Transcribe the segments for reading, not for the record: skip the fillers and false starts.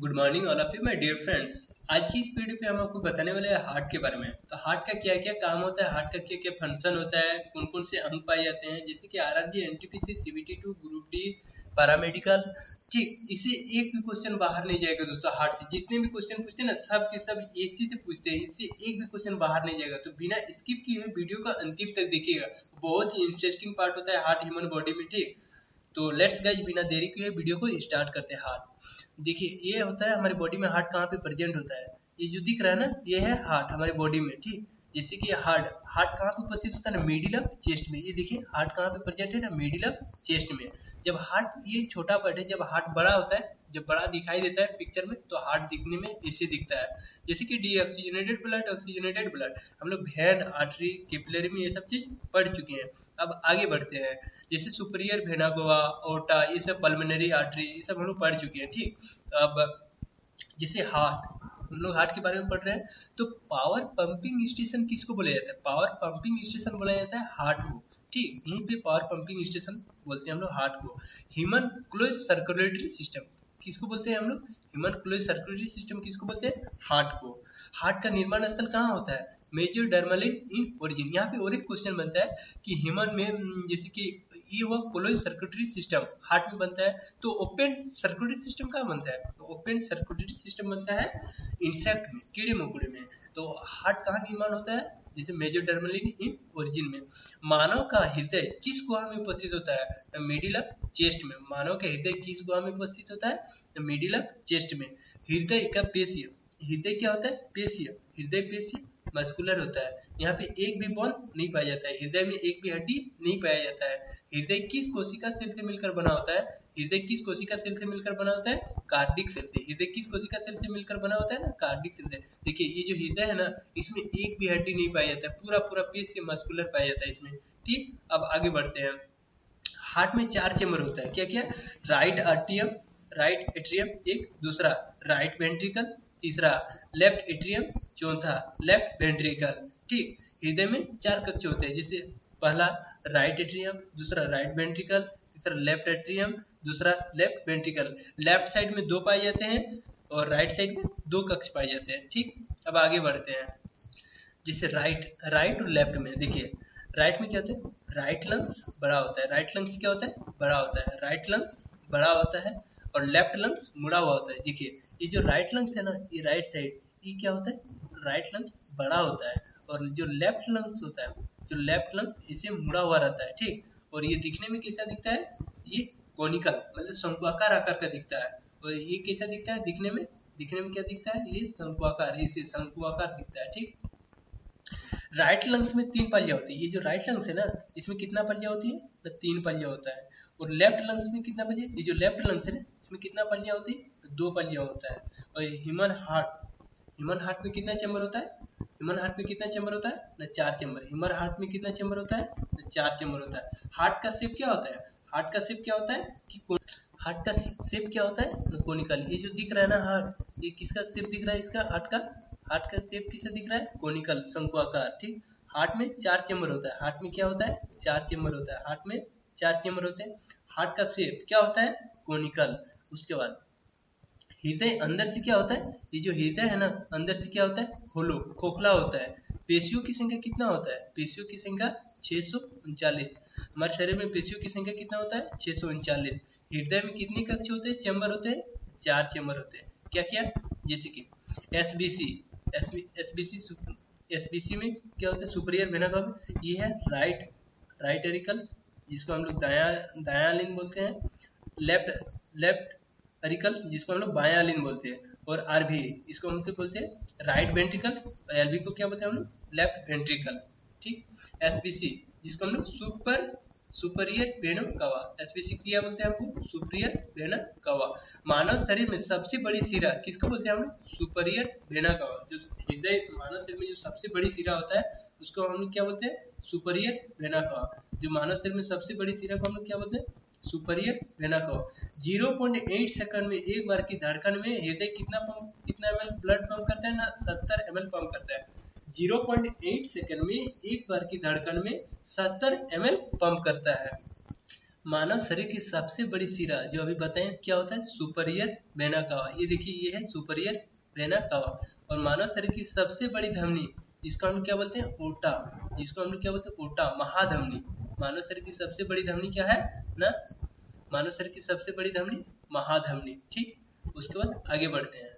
Good morning all of you my dear friends. आज की इस वीडियो पे हम आपको बताने वाले हैं हार्ट के बारे में। तो हार्ट का क्या क्या काम होता है, हार्ट का क्या क्या फंक्शन होता है, कौन कौन से अंग पाए जाते हैं, जैसे कि RRB, NTPC, CBT two, group D, paramedical. ठीक, इससे एक भी क्वेश्चन बाहर नहीं जाएगा दोस्तों। हार्ट से जितने भी क्वेश्चन पूछते हैं ना, सब के सब एक चीज से पूछते हैं, इससे एक भी क्वेश्चन बाहर नहीं जाएगा। तो बिना स्किप किए हुए वीडियो का अंतिम तक देखिएगा, बहुत ही इंटरेस्टिंग पार्ट होता है हार्ट ह्यूमन बॉडी में। ठीक, तो लेट्स गाइस, बिना देरी किए वीडियो को स्टार्ट करते हैं। हार्ट देखिए, ये होता है हमारी बॉडी में। हार्ट कहाँ पे प्रेजेंट होता है, ये जो दिख रहा है ना, ये है हार्ट हमारी बॉडी में। ठीक, जैसे कि हार्ट हार्ट कहाँ पे उपस्थित होता है ना, मिडिल ऑफ चेस्ट में। ये देखिए, हार्ट कहाँ पे प्रेजेंट है ना, मिडिल ऑफ चेस्ट में। जब हार्ट, ये छोटा पार्ट है, जब हार्ट बड़ा होता है, जब बड़ा दिखाई देता है पिक्चर में, तो हार्ट दिखने में ऐसे दिखता है। जैसे कि डीऑक्सीजनेटेड ब्लड, ऑक्सीजनेटेड ब्लड, हम लोग वेन, आर्टरी, कैपिलरी में ये सब चीज पढ़ चुके हैं। अब आगे बढ़ते हैं। जैसे सुपीरियर वेना कावा, ओटा, ये सब पल्मोनरी आर्टरी, ये सब हम लोग पढ़ चुके हैं। ठीक, अब जैसे हार्ट, हम लोग हार्ट के बारे में पढ़ रहे हैं, तो पावर पंपिंग स्टेशन किसको बोला जाता है? पावर पंपिंग स्टेशन बोला जाता है हार्ट को। ठीक, यहीं पे पावर पंपिंग स्टेशन बोलते हैं हम लोग हार्ट को। ह्यूमन क्लोज सर्कुलेटरी सिस्टम किसको बोलते हैं हम लोग? ह्यूमन क्लोज सर्कुलेटरी सिस्टम किसको बोलते हैं? हार्ट को। हार्ट का निर्माण स्थल कहाँ होता है? Mesodermal in origin. यहाँ पे और एक क्वेश्चन बनता है कि ह्यूमन में जैसे कि ये हुआ क्लोज सर्कुलेटरी सिस्टम हार्ट में बनता है, तो ओपन सर्कुलेटरी सिस्टम कहाँ बनता है? तो ओपन सर्कुलेटरी सिस्टम बनता है इंसेक्ट में, कीड़े मकोड़े में। तो हार्ट कहाँ निर्माण होता है? जैसे मेजर डर्मलिन इन ओरिजिन में। मानव का हृदय किस गुहा में उपस्थित होता है? मिडिल ऑफ चेस्ट में। मानव का हृदय किस गुहा में उपस्थित होता है? मिडिल ऑफ चेस्ट में। हृदय का पेशीय, हृदय क्या होता है? पेशीय। हृदय पेशीय मस्कुलर होता है। यहाँ पे एक भी बोन नहीं पाया जाता है, हृदय में एक भी हड्डी नहीं पाया जाता है। हृदय किस कोशिका सेल से मिलकर बना होता है? हृदय किस कोशिका सेल से मिलकर बना होता है? कार्डिक सेल से। हृदय किस कोशिका सेल से मिलकर बना होता है ना? कार्डिक सेल से। देखिए, ये जो हृदय है ना, इसमें एक भी हड्डी नहीं पाया जाता है, पूरा पूरा पेशीय मस्कुलर पाया जाता है इसमें। ठीक, अब आगे बढ़ते हैं। हार्ट में चार चेम्बर होता है, क्या क्या? राइट आर्टियम, राइट एट्रियम, एक दूसरा राइट वेंट्रिकल, तीसरा लेफ्ट एट्रियम, चौथा लेफ्ट वेंट्रिकल। ठीक, हृदय में चार कक्ष होते हैं, जैसे पहला राइट एट्रियम, दूसरा राइट वेंट्रिकल, तीसरा लेफ्ट एट्रियम, दूसरा लेफ्ट वेंट्रिकल। लेफ्ट साइड में दो पाए जाते हैं और राइट साइड में दो कक्ष पाए जाते हैं। ठीक, अब आगे बढ़ते हैं। जैसे राइट राइट और लेफ्ट में देखिए, राइट में क्या होता है? राइट लंग्स बड़ा होता है। राइट लंग्स क्या होता है? बड़ा होता है। राइट लंग्स बड़ा होता है और लेफ्ट लंग्स मुड़ा हुआ होता है। देखिए, ये जो राइट लंग्स है ना, ये राइट साइड, ये क्या होता है? राइट लंग्स बड़ा होता है। और जो लेफ्ट लंग्स होता है, जो लेफ्ट लंग्स इसे मुड़ा हुआ रहता है। ठीक, और ये दिखने में कैसा दिखता है? ये कोनिकल, मतलब शंकुआकार आकार का दिखता है। और ये कैसा दिखता है दिखने में? दिखने में क्या दिखता है? ये शंकुआकार, इसे शंकुआकार दिखता है। ठीक, राइट लंग्स में तीन पल्लिया होती है। ये जो राइट लंग्स है ना, इसमें कितना पल्लिया होती है? तो तीन पल्लिया होता है। और लेफ्ट लंग्स में कितना पल्लिया? ये जो लेफ्ट लंग्स है ना, इसमें कितना पल्लिया होती है? तो दो पल्लिया होता है। और ह्यूमन हार्ट, ह्यूमन हार्ट में कितना चैम्बर होता है? ह्यूमन हार्ट में कितना चैम्बर होता है ना? चार चैम्बर। ह्यूमन हार्ट में कितना चैम्बर होता है? ना चार चैम्बर होता है। हार्ट का शेप क्या होता है? हार्ट का शेप क्या होता है कि हार्ट का शेप क्या होता है? कोनिकल। ये जो दिख रहा है ना हार्ट, ये किसका शेप दिख रहा है? इसका हार्ट का, हार्ट का शेप किसका दिख रहा है? कोनिकल, शंकुआकार। ठीक, हार्ट में चार चैम्बर होता है। हार्ट में क्या होता है? चार चैम्बर होता है। हार्ट में चार चैम्बर होते हैं। हार्ट का शेप क्या होता है? कोनिकल। उसके बाद हृदय अंदर से क्या होता है? ये जो हृदय है ना, अंदर से क्या होता है? होलो, खोखला होता है। पेशियों की संख्या कितना होता है? पेशियों की संख्या 639। हमारे शरीर में पेशियों की संख्या कितना होता है? 639। हृदय में कितने कक्ष होते हैं, चैम्बर होते हैं? चार चैम्बर होते हैं। क्या क्या? जैसे कि एसबीसी, एसबीसी, एसबीसी में क्या होता है? Superior vena cava. ये है राइट, राइट एरिकल, जिसको हम लोग दाया दायां लिंग बोलते हैं। लेफ्ट लेफ्ट एरिकल, जिसको हम लोग बायां लिंग बोलते हैं। और आरवी, इसको हम बोलते हैं राइट वेंट्रिकल। और एलवी को क्या बोलते हैं हम लोग? Left ventricle. ठीक, एसबीसी, जिसको हम लोग सुपरियर वेनम कवा, एसबीसी क्या बोलते हैं हमको? सुपरियर वेनम कवा। मानव शरीर में सबसे बड़ी सिरा किसको बोलते हैं हम लोग? सुपरियर वेना कवा। जो हृदय, मानव शरीर में जो सबसे बड़ी सिरा होता है, उसको हम लोग क्या बोलते हैं? सुपरियर वेना कवा। जो मानव शरीर में सबसे बड़ी सिरा को हम लोग क्या बोलते हैं? सुपरियर वेना कवा। 0.8 सेकंड में एक बार की धड़कन में हृदय कितना ml ब्लड पंप करता है ना? 70 ml पंप करता है। 0.8 सेकंड में एक बार की धड़कन में 70 ml पंप करता है। मानव शरीर की सबसे बड़ी शिरा जो अभी बताएं क्या होता है, सुपीरियर वेना कावा। ये देखिए ये है सुपीरियर वेना कावा। और मानव शरीर की सबसे बड़ी धमनी जिसको हम लोग क्या बोलते हैं, ओटा, जिसको हम लोग क्या बोलते हैं, ओटा, महाधमनी। मानव शरीर की सबसे बड़ी धमनी क्या है ना, मानव शरीर की सबसे बड़ी धमनी महाधमनी। ठीक, उसके बाद आगे बढ़ते हैं।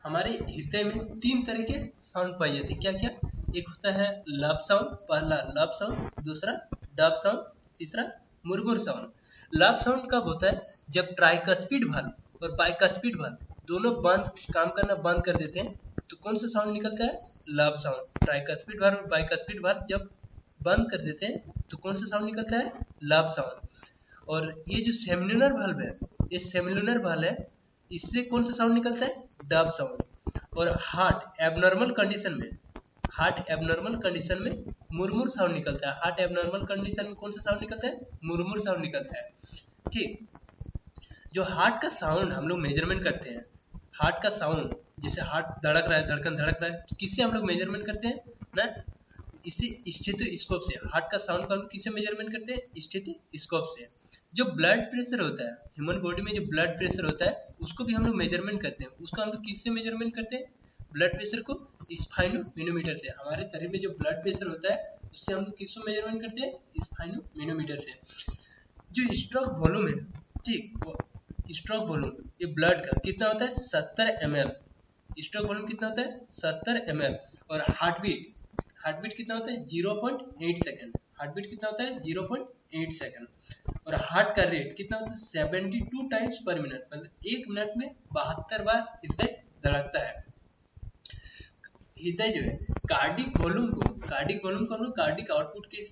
हमारे हृदय में 3 तरह के साउंड पाई जाती है। क्या क्या, एक होता है लब साउंड, पहला लब साउंड, दूसरा डब साउंड, तीसरा मुरमुर साउंड। लब साउंड कब होता है, जब ट्राइकस्पिड वाल्व और बाइकस्पिड वाल्व दोनों बंद काम करना बंद कर देते हैं तो कौन सा साउंड निकलता है, लब साउंड। ट्राइकस्पिड वाल्व और बाइकस्पिड वाल्व जब बंद कर देते हैं तो कौन सा साउंड निकलता है, लब साउंड। और ये जो सेमिलुनर वाल्व है, ये सेमिलुनर वाल्व है, इससे कौन सा साउंड निकलता है, डब साउंड। और हार्ट एबनॉर्मल कंडीशन में, हार्ट एबनॉर्मल कंडीशन में मुरमुर साउंड निकलता है। हार्ट एबनॉर्मल कंडीशन में कौन सा साउंड निकलता है, मुरमुर साउंड निकलता है। ठीक, जो हार्ट का साउंड हम लोग मेजरमेंट करते हैं, हार्ट का साउंड, जैसे हार्ट धड़क रहा है, धड़कन धड़क रहा है, तो किससे हम लोग मेजरमेंट करते हैं ना, इसे स्टेथोस्कोप से। हार्ट का साउंड को हम किससे मेजरमेंट करते हैं, स्टेथोस्कोप से। जो ब्लड प्रेशर होता है, ह्यूमन बॉडी में जो ब्लड प्रेशर होता है उसको भी हम लोग मेजरमेंट करते हैं। उसको हम लोग किससे मेजरमेंट करते हैं, ब्लड प्रेशर को स्फाइनोमीनोमीटर से। हमारे शरीर में जो ब्लड प्रेशर होता है उससे हम लोग किसको मेजरमेंट करते हैं, स्फाइनोमीनोमीटर से। जो स्ट्रोक वॉल्यूम है, ठीक, वो स्ट्रोक वॉल्यूम ये ब्लड का कितना होता है, 70 ml। स्ट्रोक वॉल्यूम कितना होता है, 70 ml। और हार्टबीट, हार्टबीट कितना होता है, 0.8 सेकेंड। हार्टबीट कितना होता है, 0.8 सेकेंड। और हार्ट का रेट कितना होता है, 72 टाइम्स पर मिनट, मतलब 1 मिनट में 72 बार हृदय धड़कता है। हृदय जो है कार्डिक वॉल्यूम को, कार्डिक वॉल्यूम को हम लोग कार्डिक आउटपुट के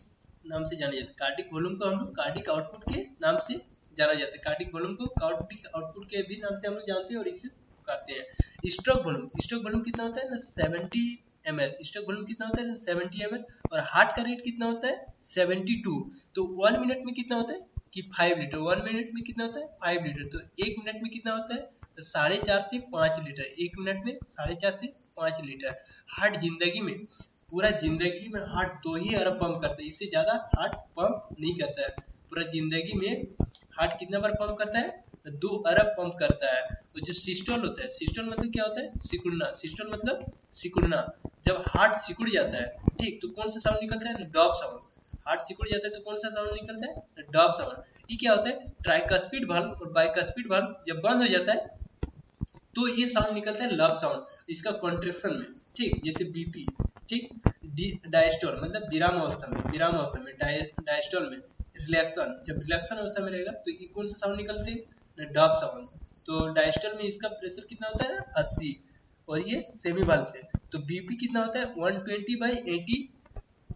नाम से जाना जाता है। कार्डिक वॉल्यूम को हम लोग कार्डिक आउटपुट के नाम से जाना जाता है। कार्डिक वॉल्यूम को कार्डिक आउटपुट के भी नाम से हम लोग जानते हैं और इसे पुकारते हैं। स्ट्रोक वॉल्यूम, स्ट्रोक वॉल्यूम कितना होता है ना, 70 ml। स्ट्रोक वॉल्यूम कितना होता है ना, 70 ml। और हार्ट का रेट कितना होता है, 72। तो 1 मिनट में कितना होता है कि 5 लीटर। 1 मिनट में कितना होता है, 5 लीटर। तो 1 मिनट में कितना होता है, तो 4.5 से 5 लीटर। 1 मिनट में 4.5 से 5 लीटर। हार्ट जिंदगी में, पूरा जिंदगी में हार्ट 2 ही अरब पंप करता है, इससे ज़्यादा हार्ट पंप नहीं करता है। पूरा जिंदगी में हार्ट कितना बार पंप करता है, 2 अरब पंप करता है। तो जो सिस्टोल होता है, सिस्टोल मतलब क्या होता है, सिकुड़ना। सिस्टोल मतलब सिकुड़ना। जब हार्ट सिकुड़ जाता है, ठीक, तो कौन सा साउंड निकलता है, डॉप साउंड। हार्ट सिकुड़ जाता है तो कौन सा साउंड निकलता है, डॉप साउंड। ये क्या होता है, ट्राइकस्पिड वाल्व और बाइकस्पिड वाल्व जब बंद हो जाता है तो ये साउंड निकलता है, लब साउंड। इसका कॉन्ट्रेक्शन में, ठीक, जैसे बीपी, ठीक, डायस्टोल मतलब विराम अवस्था में, विराम अवस्था में, डायस्टोल में रिलैक्सन, जब रिलैक्सन अवस्था में रहेगा तो ये कौन सा साउंड निकलते हैं, डब साउंड। तो डायस्टोल में इसका प्रेशर कितना होता है, 80। और ये सेमी वाल्व से, तो बीपी कितना होता है, 120/80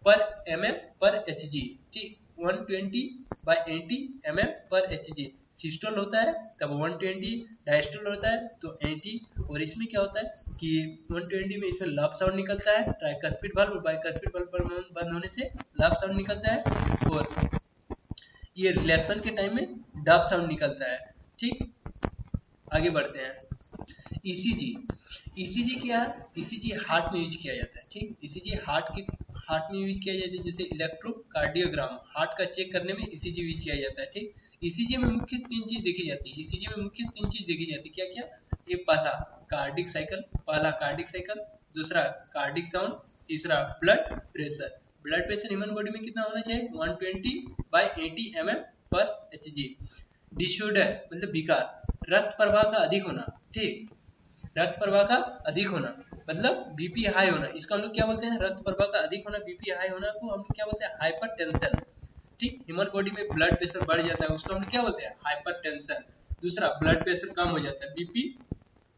पर mm पर hg। ठीक, 120/80 mm पर hg। सिस्टोल होता है तब 120, डायस्टोल होता है तो 80। और इसमें क्या होता है कि 120 में इसमें लब साउंड निकलता है, ट्राइकस्पिड वाल्व और बाइकस्पिड वाल्व बंद होने से लब साउंड निकलता है। और ये रिलैक्सन के टाइम में डब साउंड निकलता है। ठीक, आगे बढ़ते हैं। ईसीजी, ईसीजी क्या है, ईसीजी हार्ट में यूज किया जाता है। ठीक, ईसीजी हार्ट में यूज किया जाता है। जैसे इलेक्ट्रोकार्डियोग्राम, हार्ट का चेक करने में ईसीजी यूज किया जाता है। ठीक, ईसीजी में मुख्य 3 चीज देखी जाती है। ईसीजी में मुख्य 3 चीज देखी जाती है। क्या क्या, एक पहला कार्डिक साइकिल, पहला कार्डिक साइकिल, दूसरा कार्डिक साउंड, तीसरा blood pressure. Blood pressure human body में कितना होना चाहिए, 120/80 mm पर hg। डिसऑर्डर मतलब विकार, रक्त प्रवाह का अधिक होना। ठीक, रक्त प्रवाह का अधिक होना मतलब बीपी हाई होना, इसको हम लोग क्या बोलते हैं, रक्त प्रवाह का अधिक होना, बीपी हाई होना को हम लोग क्या बोलते हैं, हाइपरटेंशन। ठीक, ह्यूमन बॉडी में ब्लड प्रेशर बढ़ जाता है उसको हम लोग क्या बोलते हैं, हाइपरटेंशन। दूसरा ब्लड प्रेशर कम हो जाता है, बीपी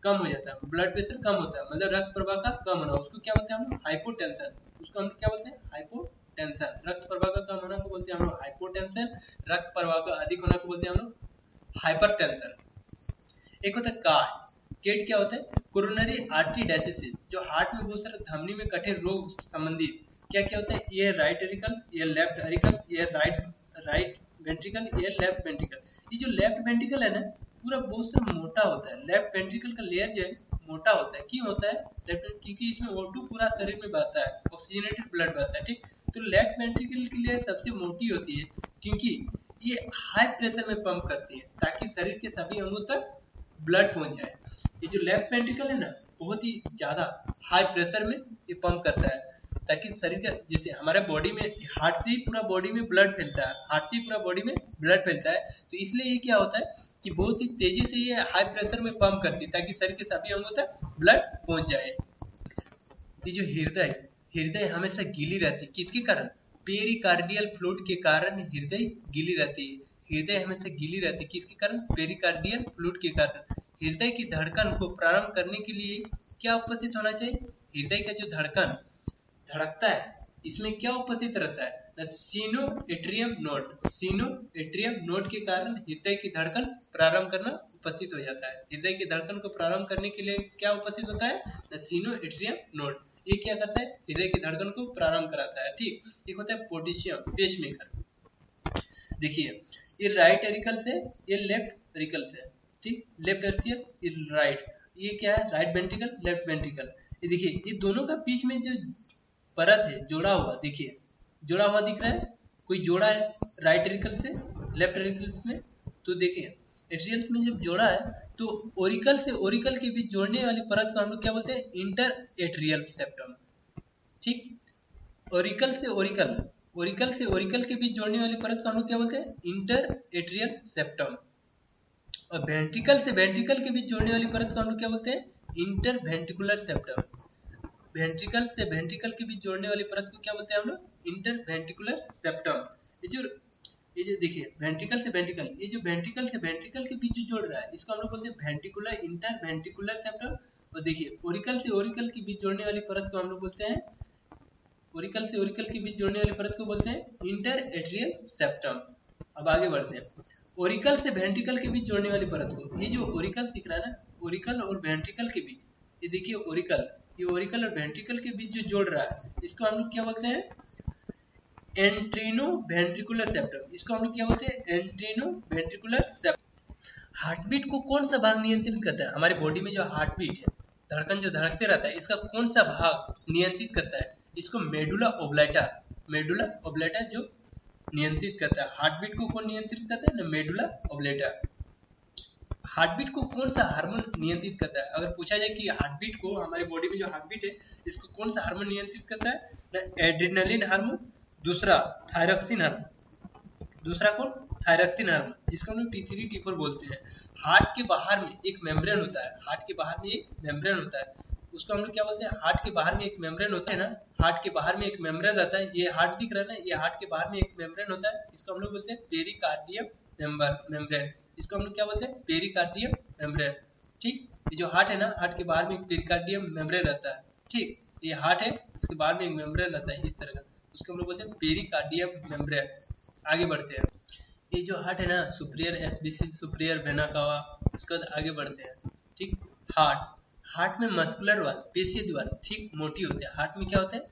कम हो जाता है, ब्लड प्रेशर कम होता है मतलब रक्त प्रवाह का कम होना, उसको क्या बोलते हैं हम लोग, हाइपोटेंशन। उसको हम लोग क्या बोलते हैं, हाइपोटेंशन। रक्त प्रवाह का कम होना को बोलते हैं हम लोग हाइपोटेंशन, रक्त प्रवाह का अधिक होना को बोलते हैं हम लोग हाइपरटेंशन। एक होता है काट, केट क्या होता है, कोरोनरी आर्टरी डायसिस, जो हार्ट में बहुत सारे धमनी में कठिन रोग संबंधित क्या क्या होता है, ये राइट एरिकल, ये लेफ्ट एरिकल, ये राइट वेंट्रिकल, ये लेफ्ट वेंट्रिकल। ये जो लेफ्ट वेंट्रिकल है ना पूरा बहुत सा मोटा होता है। लेफ्ट वेंट्रिकल का लेयर जो है मोटा होता है। क्यों होता है, क्योंकि इसमें O2 पूरा शरीर में बहता है, ऑक्सीजनेटेड ब्लड बहता है। ठीक, तो लेफ्ट वेंट्रिकल की लेयर सबसे मोटी होती है क्योंकि ये हाई प्रेशर में पंप करती है ताकि शरीर के सभी अंगों तक ब्लड पहुंच जाए। ये जो लेफ्ट वेंट्रिकल है ना, बहुत ही ज़्यादा हाई प्रेशर में ये पंप करता है ताकि शरीर का, जैसे हमारे बॉडी में हार्ट से ही पूरा बॉडी में ब्लड फैलता है, हार्ट से ही पूरा बॉडी में ब्लड फैलता है, तो इसलिए ये क्या होता है कि बहुत ही तेजी से ये हाई प्रेशर में पंप करती है ताकि शरीर के सभी अंगों तक ब्लड पहुंच जाए। ये जो हृदय हृदय हमेशा गीली रहती है, किसके कारण? पेरिकार्डियल फ्लूइड के कारण हृदय गीली रहती है। हृदय हमेशा गीली रहती है, किसके कारण? पेरिकार्डियल फ्लूइड के कारण। हृदय की धड़कन को प्रारंभ करने के लिए क्या उपस्थित होना चाहिए? हृदय का जो धड़कन धड़कता है, इसमें क्या उपस्थित रहता है? सिनोएट्रियम नोड। सिनोएट्रियम नोड के कारण हृदय की धड़कन प्रारंभ करना उपस्थित हो जाता है। हृदय की धड़कन को प्रारंभ करने के लिए क्या उपस्थित होता है? सिनोएट्रियम नोड। ये क्या करता है? हृदय की धड़कन को प्रारंभ कराता है। ठीक, एक होता है पोटेशियम पेसमेकर। देखिए, ये राइट एरिकल से, ये लेफ्ट एरिकल से। ठीक, लेफ्ट एरिकल, ये राइट, ये क्या है? Right ventricle, left ventricle. ये देखिए, ये दोनों का बीच में जो परत है जोड़ा हुआ, देखिए जोड़ा हुआ दिख रहा है, कोई जोड़ा है राइट एरिकल से लेफ्ट एरिकल में, तो देखिए एट्रियल्स में जब जोड़ा है तो ओरिकल से ओरिकल के बीच जोड़ने वाली परत को हम लोग क्या बोलते हैं? Inter atrial septum. ठीक, ओरिकल से ओरिकल, ओरिकल से ओरिकल के बीच जोड़ने वाली परत को हम लोग क्या बोलते हैं? Inter atrial septum. और वेंट्रिकल से वेंट्रिकल के बीच जोड़ने वाली परत को हम लोग क्या बोलते हैं? Inter ventricular septum. वेंट्रिकल से वेंट्रिकल के बीच जोड़ने वाली परत को क्या बोलते हैं हम लोग? Inter ventricular septum. ये जो देखिए वेंट्रिकल से वेंट्रिकल, ये जो वेंट्रिकल से वेंट्रिकल के बीच जो जोड़ रहा है इसको हम लोग बोलते हैं वेंट्रिकुलर इंटर वेंट्रिकुलर सेप्टम। और देखिए ओरिकल से ओरिकल के बीच जोड़ने वाली परत को हम लोग बोलते हैं, ओरिकल से ओरिकल के बीच जोड़ने वाली परत को बोलते हैं इंटर एट्रियल सेप्टम। अब आगे बढ़ते हैं, ओरिकल से वेंट्रिकल के बीच जोड़ने वाली परत को, ये जो ओरिकल दिख रहा है ना, ओरिकल और वेंट्रिकल के बीच, ये देखिए ओरिकल, ये ओरिकल और वेंट्रिकल के बीच जो जोड़ रहा है इसको हम लोग क्या बोलते हैं? एंट्रीनो वेंट्रिकुलर सेप्टम। इसको हम लोग क्या बोलते हैं? एंट्रीनो वेंट्रिकुलर सेप्टम। हार्टबीट को कौन सा भाग नियंत्रित करता है? हमारे बॉडी में जो हार्टबीट है, धड़कन जो धड़कते रहता है, इसका कौन सा भाग नियंत्रित करता है? इसको मेडुला ओब्लाटा, मेडुला ओब्लाटा जो नियंत्रित करता है। हार्टबीट को कौन नियंत्रित करता है? ना मेडुला ओब्लाटा। हार्टबीट को कौन सा हार्मोन नियंत्रित करता है? अगर पूछा जाए कि हार्टबीट को, हमारे बॉडी में जो हार्टबीट है इसको कौन सा हार्मोन नियंत्रित करता है? ना एड्रेनलिन हार्मोन, दूसरा थायरॉक्सिन हार्मोन, दूसरा कौन? थायरॉक्सिन हार्मोन, जिसको हम लोग T3 T4 बोलते हैं। हार्ट के बाहर में एक मेम्ब्रेन होता है, हार्ट के बाहर में एक मेम्ब्रेन होता है, उसको हम लोग क्या बोलते हैं? हार्ट के बाहर में एक मेम्ब्रेन होता है ना, हार्ट के बाहर में एक मेम्ब्रेन रहता है। ये हार्ट दिख रहा है ना, ये हार्ट के बाहर में एक मेम्ब्रेन होता है, इसको हम लोग बोलते हैं पेरिकार्डियम मेम्ब्रेन। इसको हम लोग क्या बोलते हैं? Pericardium membrane. ठीक, ये जो हार्ट है ना, हार्ट के बाहर में एक पेरिकार्डियम मेम्ब्रेन रहता है। ठीक, ये हार्ट है, इसके बाहर में एक मेम्ब्रेन रहता है इस तरह का, उसको हम लोग बोलते हैं पेरिकार्डियम मेम्ब्रेन। आगे बढ़ते हैं, ये जो हार्ट है ना, superior SBC, superior vena cava, उसके बाद आगे बढ़ते हैं। ठीक, हार्ट, हार्ट में मस्कुलर वाल, पेशीय दीवार ठीक मोटी होती है। हार्ट में क्या होता है?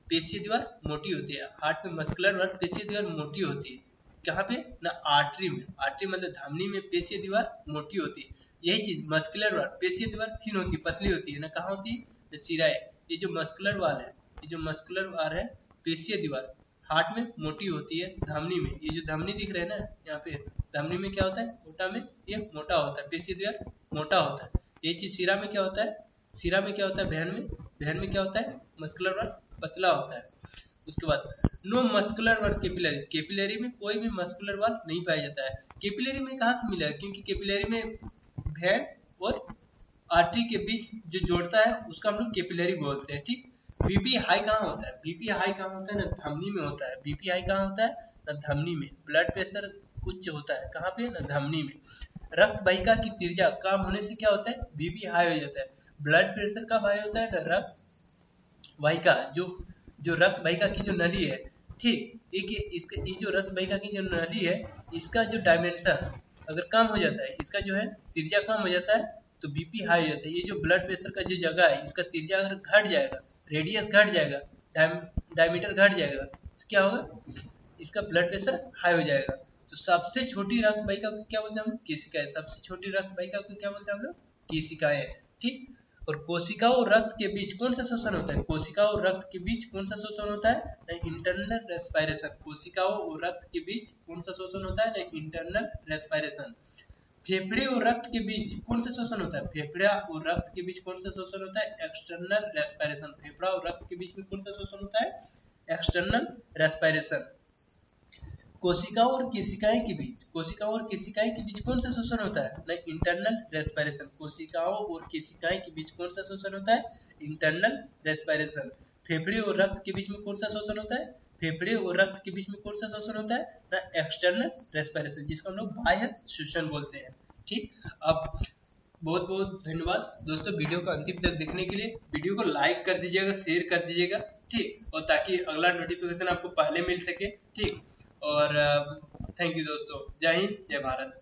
पेशीय दीवार मोटी होती है। हार्ट में मस्कुलर वाल, पेशीय दीवार मोटी होती है। कहाँ पे? ना आर्टरी में, आर्टरी मतलब धमनी में पेशीय दीवार मोटी होती है। यही चीज मस्कुलर वाल, पेशीय दीवार थिन होती है, पतली होती है ना, कहाँ होती है? ना सिराए। ये जो मस्कुलर वाल है, ये जो मस्कुलर वाल है, पेशीय दीवार हार्ट में मोटी होती है धमनी में। ये जो धमनी दिख रहा है ना यहाँ पे, धमनी में क्या होता है? मोटा में ये मोटा होता है, पेशीय दीवार मोटा होता है। ये चीज सिरा में क्या होता है? सिरा में क्या होता है? भेन में क्या होता है? मस्कुलर वाल पतला होता है। उसके बाद नो मस्कुलर वाल कैपिलरी, कैपिलरी में कोई भी मस्कुलर वाल नहीं पाया जाता है। कैपिलरी में कहाँ से मिला है? क्योंकि कैपिलरी में भेन और आर्टरी के बीच जो जोड़ता है उसका हम लोग कैपिलरी बोलते हैं। ठीक, बीपी हाई कहाँ होता है? बीपी हाई कहाँ होता है? ना धमनी में होता है। बीपी हाई कहाँ होता है? ना धमनी में। ब्लड प्रेशर उच्च होता है कहाँ पे? ना धमनी में। रक्त वाहिका की त्रिज्या कम होने से क्या होता है? बीपी हाई हो जाता है। ब्लड प्रेशर कब हाई होता है? ना रक्त वाहिका, जो जो रक्त वाहिका की जो नली है, ठीक, एक इसका, ये जो रक्त वाहिका की जो नली है, इसका जो डायमेंशन अगर कम हो जाता है, इसका जो है त्रिज्या कम हो जाता है, तो बीपी हाई हो जाता है। ये जो ब्लड प्रेशर का जो जगह है, इसका त्रिज्या अगर घट जाएगा, रेडियस घट जाएगा, डायमीटर घट जाएगा, तो क्या होगा? इसका ब्लड प्रेशर हाई हो जाएगा। तो सबसे छोटी रक्त वाहिका को क्या बोलते हैं हम लोग? केशिकाएं। सबसे छोटी रक्त वाहिका को क्या बोलते हैं हम लोग? केशिकाएं। ठीक, और कोशिका और रक्त के बीच कौन सा श्वसन होता है? कोशिका और रक्त के बीच कौन सा श्वसन होता है? Internal respiration. कोशिकाओं और रक्त के बीच कौन सा श्वसन होता है? Internal respiration. फेफड़े और रक्त के बीच कौन सा श्वसन होता है? फेफड़ा और रक्त के बीच कौन सा श्वसन होता है? External respiration. फेफड़ा और रक्त के बीच में कौन सा श्वसन होता है? External respiration. कोशिकाओं और केशिकाएं के बीच, कोशिकाओं और केशिकाएं के बीच कौन सा श्वसन होता है? Internal respiration. कोशिकाओं और केशिकाएं के बीच कौन सा श्वसन होता है? Internal respiration. फेफड़े और रक्त के बीच में कौन सा श्वसन होता है? फेफड़े और रक्त के बीच में कौन सा श्वसन होता है? एक्सटर्नल रेस्पिरेशन, जिसको हम लोग बाह्य श्वसन बोलते हैं। ठीक, अब बहुत बहुत धन्यवाद दोस्तों वीडियो को अंतिम तक देखने के लिए। वीडियो को लाइक कर दीजिएगा, शेयर कर दीजिएगा, ठीक, और ताकि अगला नोटिफिकेशन आपको पहले मिल सके। ठीक, और थैंक यू दोस्तों। जय हिंद, जय भारत।